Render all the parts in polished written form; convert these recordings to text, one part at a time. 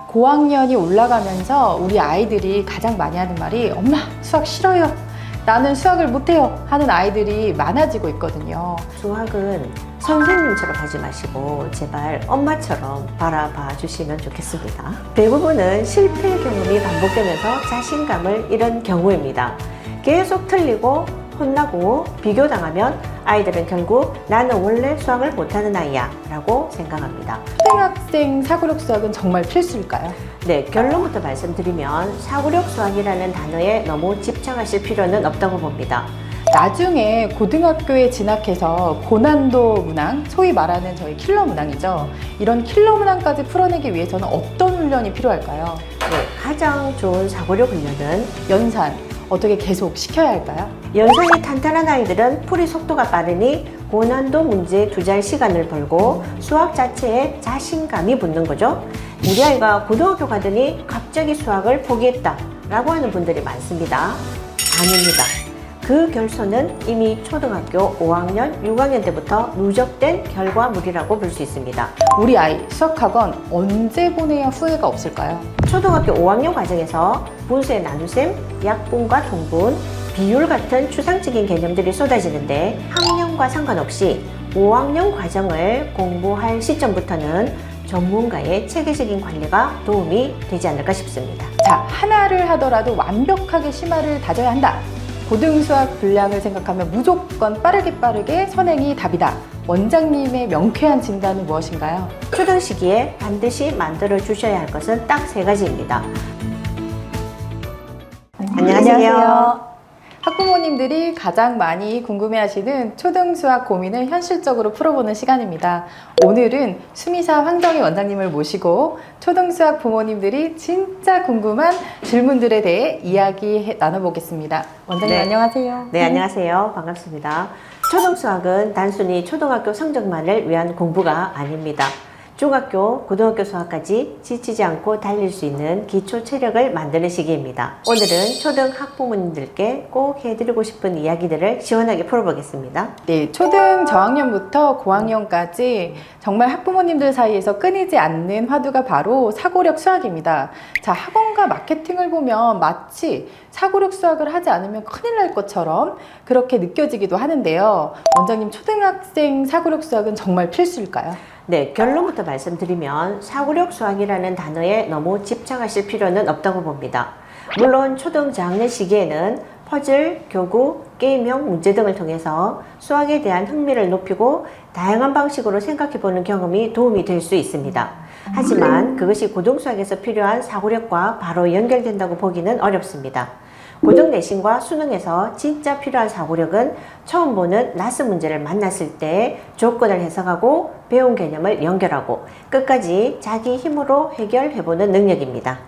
고학년이 올라가면서 우리 아이들이 가장 많이 하는 말이 엄마 수학 싫어요. 나는 수학을 못해요 하는 아이들이 많아지고 있거든요. 수학은 선생님처럼 하지 마시고 제발 엄마처럼 바라봐 주시면 좋겠습니다. 대부분은 실패 경험이 반복되면서 자신감을 잃은 경우입니다. 계속 틀리고 혼나고 비교당하면 아이들은 결국 나는 원래 수학을 못하는 아이야 라고 생각합니다. 초등학생 사고력 수학은 정말 필수일까요? 네, 결론부터 말씀드리면 사고력 수학이라는 단어에 너무 집착하실 필요는 없다고 봅니다. 나중에 고등학교에 진학해서 고난도 문항, 소위 말하는 저희 킬러 문항이죠. 이런 킬러 문항까지 풀어내기 위해서는 어떤 훈련이 필요할까요? 네, 가장 좋은 사고력 훈련은 연산, 어떻게 계속 시켜야 할까요? 연산이 탄탄한 아이들은 풀이 속도가 빠르니 고난도 문제에 투자할 시간을 벌고 수학 자체에 자신감이 붙는 거죠. 우리 아이가 고등학교 가더니 갑자기 수학을 포기했다 라고 하는 분들이 많습니다. 아닙니다. 그 결손은 이미 초등학교 5학년, 6학년 때부터 누적된 결과물이라고 볼 수 있습니다. 우리 아이 수학학원 언제 보내야 후회가 없을까요? 초등학교 5학년 과정에서 분수의 나눗셈, 약분과 통분, 비율 같은 추상적인 개념들이 쏟아지는데 학년과 상관없이 5학년 과정을 공부할 시점부터는 전문가의 체계적인 관리가 도움이 되지 않을까 싶습니다. 자, 하나를 하더라도 완벽하게 심화를 다져야 한다. 고등수학 분량을 생각하면 무조건 빠르게 선행이 답이다. 원장님의 명쾌한 진단은 무엇인가요? 초등 시기에 반드시 만들어 주셔야 할 것은 딱 3가지입니다. 안녕하세요. 학부모님들이 가장 많이 궁금해하시는 초등수학 고민을 현실적으로 풀어보는 시간입니다. 오늘은 수미사 황정희 원장님을 모시고 초등수학 부모님들이 진짜 궁금한 질문들에 대해 이야기 나눠보겠습니다. 원장님 네. 안녕하세요. 네, 안녕하세요. 반갑습니다. 초등수학은 단순히 초등학교 성적만을 위한 공부가 아닙니다. 중학교, 고등학교 수학까지 지치지 않고 달릴 수 있는 기초 체력을 만드는 시기입니다. 오늘은 초등 학부모님들께 꼭 해드리고 싶은 이야기들을 시원하게 풀어보겠습니다. 네, 초등 저학년부터 고학년까지 정말 학부모님들 사이에서 끊이지 않는 화두가 바로 사고력 수학입니다. 자, 학원과 마케팅을 보면 마치 사고력 수학을 하지 않으면 큰일 날 것처럼 그렇게 느껴지기도 하는데요. 원장님, 초등학생 사고력 수학은 정말 필수일까요? 네, 결론부터 말씀드리면 사고력 수학이라는 단어에 너무 집착하실 필요는 없다고 봅니다. 물론 초등 저학년 시기에는 퍼즐, 교구, 게임형 문제 등을 통해서 수학에 대한 흥미를 높이고 다양한 방식으로 생각해보는 경험이 도움이 될 수 있습니다. 하지만 그것이 고등수학에서 필요한 사고력과 바로 연결된다고 보기는 어렵습니다. 고등 내신과 수능에서 진짜 필요한 사고력은 처음 보는 낯선 문제를 만났을 때 조건을 해석하고 배운 개념을 연결하고 끝까지 자기 힘으로 해결해보는 능력입니다.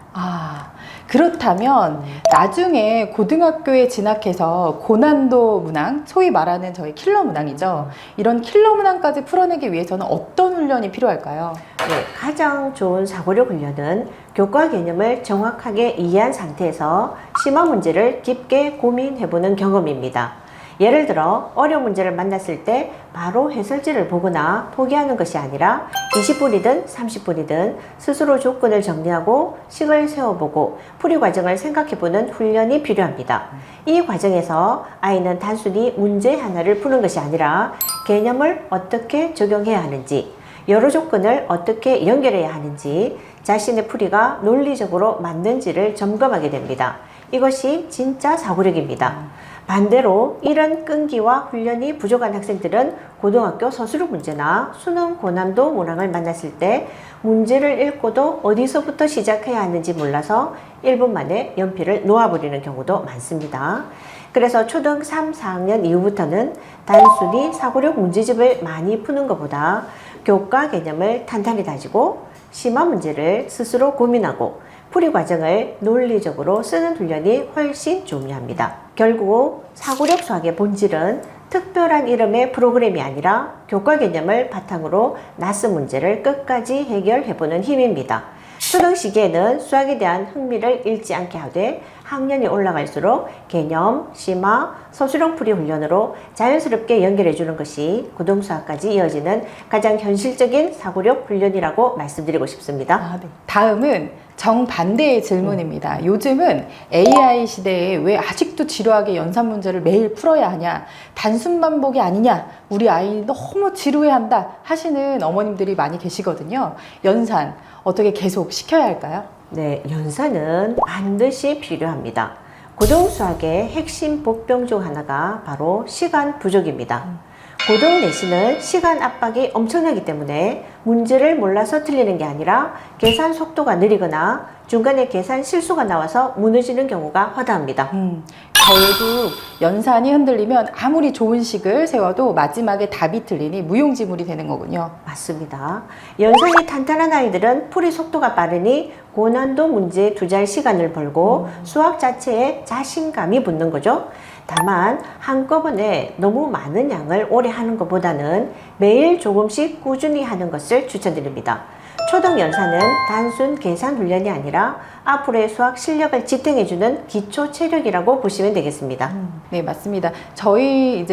그렇다면 나중에 고등학교에 진학해서 고난도 문항, 소위 말하는 저희 킬러 문항이죠. 이런 킬러 문항까지 풀어내기 위해서는 어떤 훈련이 필요할까요? 네, 가장 좋은 사고력 훈련은 교과 개념을 정확하게 이해한 상태에서 심화 문제를 깊게 고민해보는 경험입니다. 예를 들어 어려운 문제를 만났을 때 바로 해설지를 보거나 포기하는 것이 아니라 20분이든 30분이든 스스로 조건을 정리하고 식을 세워보고 풀이 과정을 생각해보는 훈련이 필요합니다. 이 과정에서 아이는 단순히 문제 하나를 푸는 것이 아니라 개념을 어떻게 적용해야 하는지, 여러 조건을 어떻게 연결해야 하는지, 자신의 풀이가 논리적으로 맞는지를 점검하게 됩니다. 이것이 진짜 사고력입니다. 반대로 이런 끈기와 훈련이 부족한 학생들은 고등학교 서술형 문제나 수능 고난도 문항을 만났을 때 문제를 읽고도 어디서부터 시작해야 하는지 몰라서 1분 만에 연필을 놓아버리는 경우도 많습니다. 그래서 초등 3, 4학년 이후부터는 단순히 사고력 문제집을 많이 푸는 것보다 교과 개념을 탄탄히 다지고 심화 문제를 스스로 고민하고 풀이 과정을 논리적으로 쓰는 훈련이 훨씬 중요합니다. 결국 사고력 수학의 본질은 특별한 이름의 프로그램이 아니라 교과 개념을 바탕으로 낯선 문제를 끝까지 해결해보는 힘입니다. 초등 시기에는 수학에 대한 흥미를 잃지 않게 하되 학년이 올라갈수록 개념, 심화, 서술형 풀이 훈련으로 자연스럽게 연결해 주는 것이 고등수학까지 이어지는 가장 현실적인 사고력 훈련이라고 말씀드리고 싶습니다. 네. 다음은 정반대의 질문입니다. 요즘은 AI 시대에 왜 아직도 지루하게 연산 문제를 매일 풀어야 하냐, 단순 반복이 아니냐, 우리 아이 너무 지루해한다 하시는 어머님들이 많이 계시거든요. 연산 어떻게 계속 시켜야 할까요? 네, 연산은 반드시 필요합니다. 고등수학의 핵심 복병 중 하나가 바로 시간 부족입니다. 고등 내신은 시간 압박이 엄청나기 때문에 문제를 몰라서 틀리는 게 아니라 계산 속도가 느리거나 중간에 계산 실수가 나와서 무너지는 경우가 허다합니다. 결국 연산이 흔들리면 아무리 좋은 식을 세워도 마지막에 답이 틀리니 무용지물이 되는 거군요. 맞습니다. 연산이 탄탄한 아이들은 풀이 속도가 빠르니 고난도 문제에 투자할 시간을 벌고 수학 자체에 자신감이 붙는 거죠. 다만 한꺼번에 너무 많은 양을 오래 하는 것보다는 매일 조금씩 꾸준히 하는 것을 추천드립니다. 초등 연산은 단순 계산 훈련이 아니라 앞으로의 수학 실력을 지탱해주는 기초 체력이라고 보시면 되겠습니다. 네, 맞습니다.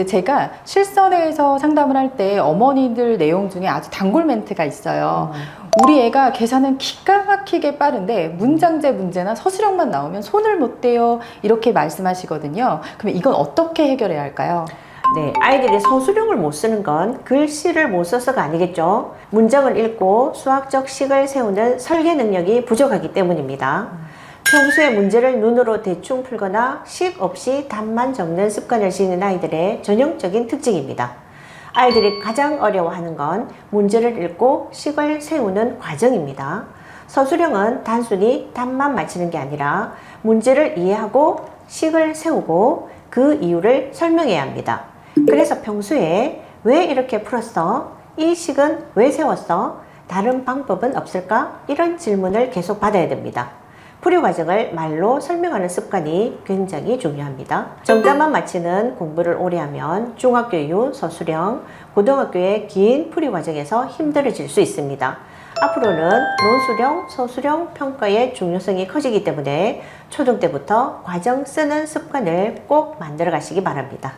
제가 실선에서 상담을 할 때 어머니들 내용 중에 아주 단골 멘트가 있어요. 우리 애가 계산은 기가 막히게 빠른데 문장제 문제나 서술형만 나오면 손을 못 대요. 이렇게 말씀하시거든요. 그럼 이건 어떻게 해결해야 할까요? 네, 아이들이 서술형을 못 쓰는 건 글씨를 못 써서가 아니겠죠. 문장을 읽고 수학적 식을 세우는 설계 능력이 부족하기 때문입니다. 평소에 문제를 눈으로 대충 풀거나 식 없이 답만 적는 습관을 지닌 아이들의 전형적인 특징입니다. 아이들이 가장 어려워하는 건 문제를 읽고 식을 세우는 과정입니다. 서술형은 단순히 답만 맞히는 게 아니라 문제를 이해하고 식을 세우고 그 이유를 설명해야 합니다. 그래서 평소에 왜 이렇게 풀었어? 이 식은 왜 세웠어? 다른 방법은 없을까? 이런 질문을 계속 받아야 됩니다. 풀이 과정을 말로 설명하는 습관이 굉장히 중요합니다. 정답만 맞히는 공부를 오래 하면 중학교 이후 서술형, 고등학교의 긴 풀이 과정에서 힘들어질 수 있습니다. 앞으로는 논술형, 서술형 평가의 중요성이 커지기 때문에 초등 때부터 과정 쓰는 습관을 꼭 만들어 가시기 바랍니다.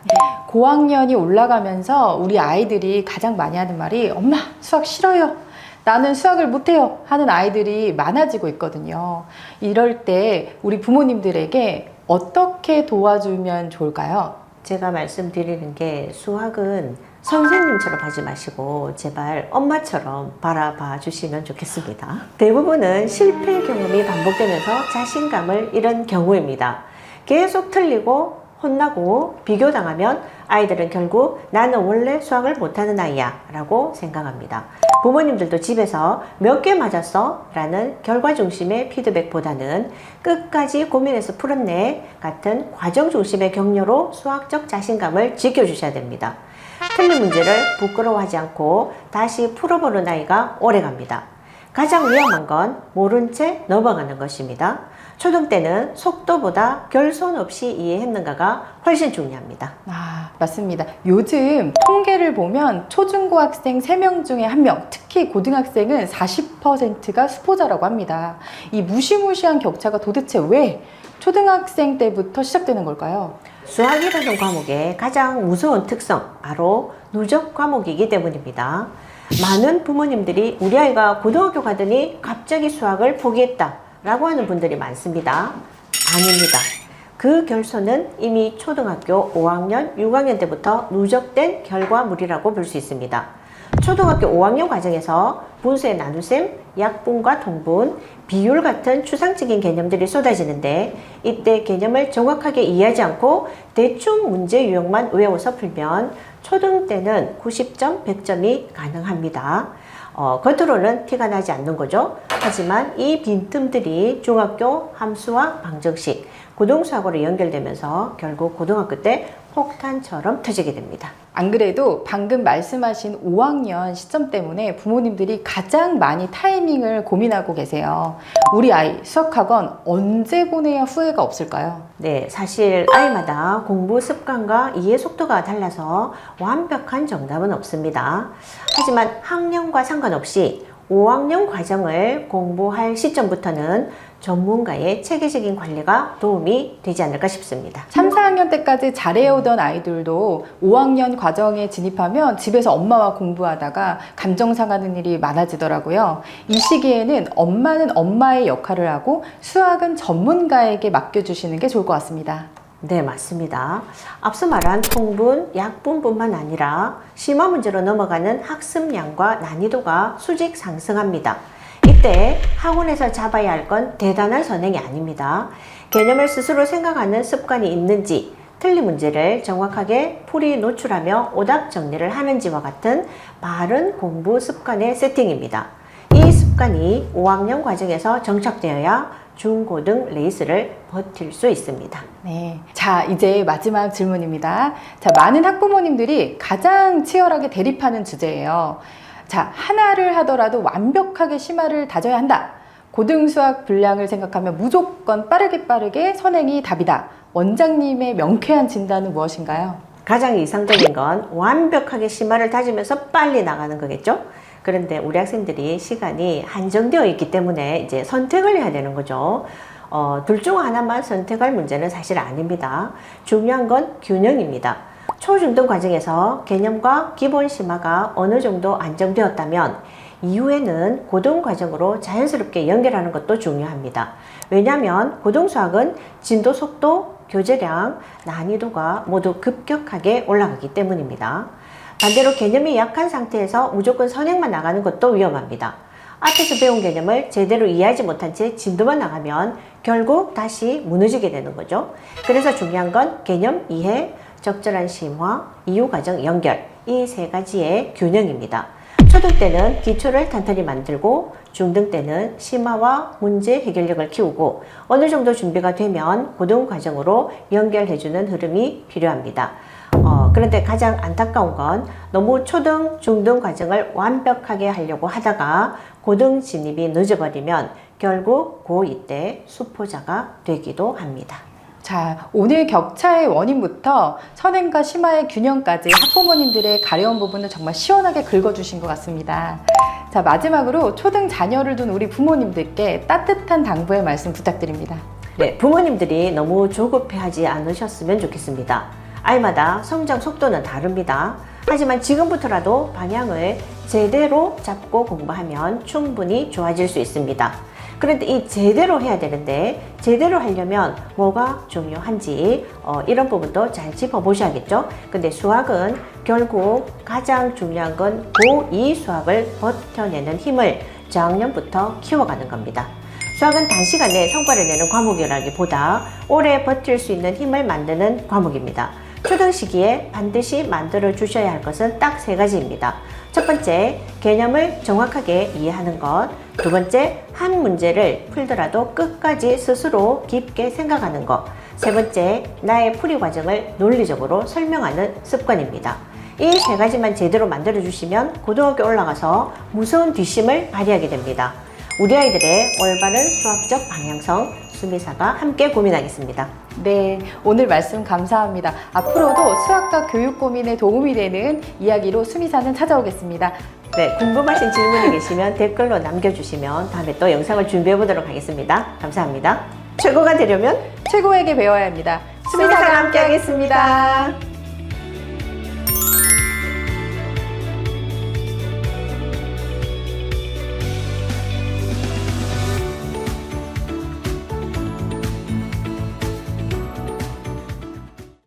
고학년이 올라가면서 우리 아이들이 가장 많이 하는 말이 엄마 수학 싫어요. 나는 수학을 못해요 하는 아이들이 많아지고 있거든요. 이럴 때 우리 부모님들에게 어떻게 도와주면 좋을까요? 제가 말씀드리는 게 수학은 선생님처럼 하지 마시고 제발 엄마처럼 바라봐 주시면 좋겠습니다. 대부분은 실패 경험이 반복되면서 자신감을 잃은 경우입니다. 계속 틀리고 혼나고 비교당하면 아이들은 결국 나는 원래 수학을 못하는 아이야 라고 생각합니다. 부모님들도 집에서 몇 개 맞았어? 라는 결과 중심의 피드백보다는 끝까지 고민해서 풀었네 같은 과정 중심의 격려로 수학적 자신감을 지켜주셔야 됩니다. 틀린 문제를 부끄러워하지 않고 다시 풀어보는 아이가 오래갑니다. 가장 위험한 건 모른 채 넘어가는 것입니다. 초등 때는 속도보다 결손 없이 이해했는가가 훨씬 중요합니다. 맞습니다. 요즘 통계를 보면 초중고 학생 3명 중에 1명, 특히 고등학생은 40%가 수포자라고 합니다. 이 무시무시한 격차가 도대체 왜 초등학생 때부터 시작되는 걸까요? 수학이라는 과목의 가장 무서운 특성, 바로 누적 과목이기 때문입니다. 많은 부모님들이 우리 아이가 고등학교 가더니 갑자기 수학을 포기했다 라고 하는 분들이 많습니다. 아닙니다. 그 결손은 이미 초등학교 5학년, 6학년 때부터 누적된 결과물이라고 볼 수 있습니다. 초등학교 5학년 과정에서 분수의 나눗셈, 약분과 통분, 비율 같은 추상적인 개념들이 쏟아지는데 이때 개념을 정확하게 이해하지 않고 대충 문제 유형만 외워서 풀면 초등 때는 90점, 100점이 가능합니다. 겉으로는 티가 나지 않는 거죠. 하지만 이 빈틈들이 중학교 함수와 방정식, 고등수학으로 연결되면서 결국 고등학교 때 폭탄처럼 터지게 됩니다. 안 그래도 방금 말씀하신 5학년 시점 때문에 부모님들이 가장 많이 타이밍을 고민하고 계세요. 우리 아이 수학학원 언제 보내야 후회가 없을까요? 네, 사실 아이마다 공부 습관과 이해 속도가 달라서 완벽한 정답은 없습니다. 하지만 학년과 상관없이 5학년 과정을 공부할 시점부터는 전문가의 체계적인 관리가 도움이 되지 않을까 싶습니다. 3, 4학년 때까지 잘해오던 아이들도 5학년 과정에 진입하면 집에서 엄마와 공부하다가 감정 상하는 일이 많아지더라고요. 이 시기에는 엄마는 엄마의 역할을 하고 수학은 전문가에게 맡겨주시는 게 좋을 것 같습니다. 네, 맞습니다. 앞서 말한 통분, 약분뿐만 아니라 심화 문제로 넘어가는 학습량과 난이도가 수직 상승합니다. 이때 학원에서 잡아야 할 건 대단한 선행이 아닙니다. 개념을 스스로 생각하는 습관이 있는지, 틀린 문제를 정확하게 풀이 노출하며 오답 정리를 하는지와 같은 바른 공부 습관의 세팅입니다. 이 습관이 5학년 과정에서 정착되어야 중고등 레이스를 버틸 수 있습니다. 네. 자, 이제 마지막 질문입니다. 자, 많은 학부모님들이 가장 치열하게 대립하는 주제예요. 자, 하나를 하더라도 완벽하게 심화를 다져야 한다. 고등수학 분량을 생각하면 무조건 빠르게 선행이 답이다. 원장님의 명쾌한 진단은 무엇인가요? 가장 이상적인 건 완벽하게 심화를 다지면서 빨리 나가는 거겠죠? 그런데 우리 학생들이 시간이 한정되어 있기 때문에 이제 선택을 해야 되는 거죠. 둘 중 하나만 선택할 문제는 사실 아닙니다. 중요한 건 균형입니다. 초중등 과정에서 개념과 기본 심화가 어느 정도 안정되었다면 이후에는 고등 과정으로 자연스럽게 연결하는 것도 중요합니다. 왜냐하면 고등수학은 진도 속도, 교재량, 난이도가 모두 급격하게 올라가기 때문입니다. 반대로 개념이 약한 상태에서 무조건 선행만 나가는 것도 위험합니다. 앞에서 배운 개념을 제대로 이해하지 못한 채 진도만 나가면 결국 다시 무너지게 되는 거죠. 그래서 중요한 건 개념 이해, 적절한 심화, 이후 과정 연결, 이 세 가지의 균형입니다. 초등 때는 기초를 탄탄히 만들고 중등 때는 심화와 문제 해결력을 키우고 어느 정도 준비가 되면 고등 과정으로 연결해주는 흐름이 필요합니다. 그런데 가장 안타까운 건 너무 초등, 중등 과정을 완벽하게 하려고 하다가 고등 진입이 늦어버리면 결국 고2 때 수포자가 되기도 합니다. 자, 오늘 격차의 원인부터 선행과 심화의 균형까지 학부모님들의 가려운 부분을 정말 시원하게 긁어주신 것 같습니다. 자, 마지막으로 초등 자녀를 둔 우리 부모님들께 따뜻한 당부의 말씀 부탁드립니다. 네, 부모님들이 너무 조급해하지 않으셨으면 좋겠습니다. 아이마다 성장 속도는 다릅니다. 하지만 지금부터라도 방향을 제대로 잡고 공부하면 충분히 좋아질 수 있습니다. 그런데 이 제대로 해야 되는데 제대로 하려면 뭐가 중요한지 이런 부분도 잘 짚어보셔야겠죠. 근데 수학은 결국 가장 중요한 건 고2 수학을 버텨내는 힘을 저학년부터 키워가는 겁니다. 수학은 단시간에 성과를 내는 과목이라기보다 오래 버틸 수 있는 힘을 만드는 과목입니다. 초등 시기에 반드시 만들어 주셔야 할 것은 딱 세 가지입니다. 첫 번째, 개념을 정확하게 이해하는 것. 두 번째, 한 문제를 풀더라도 끝까지 스스로 깊게 생각하는 것. 세 번째, 나의 풀이 과정을 논리적으로 설명하는 습관입니다. 이 세 가지만 제대로 만들어 주시면 고등학교 올라가서 무서운 뒷심을 발휘하게 됩니다. 우리 아이들의 올바른 수학적 방향성, 수미사가 함께 고민하겠습니다. 네, 오늘 말씀 감사합니다. 앞으로도 수학과 교육 고민에 도움이 되는 이야기로 수미사는 찾아오겠습니다. 네, 궁금하신 질문이 계시면 댓글로 남겨주시면 다음에 또 영상을 준비해 보도록 하겠습니다. 감사합니다. 최고가 되려면 최고에게 배워야 합니다. 수미사가 함께 하겠습니다.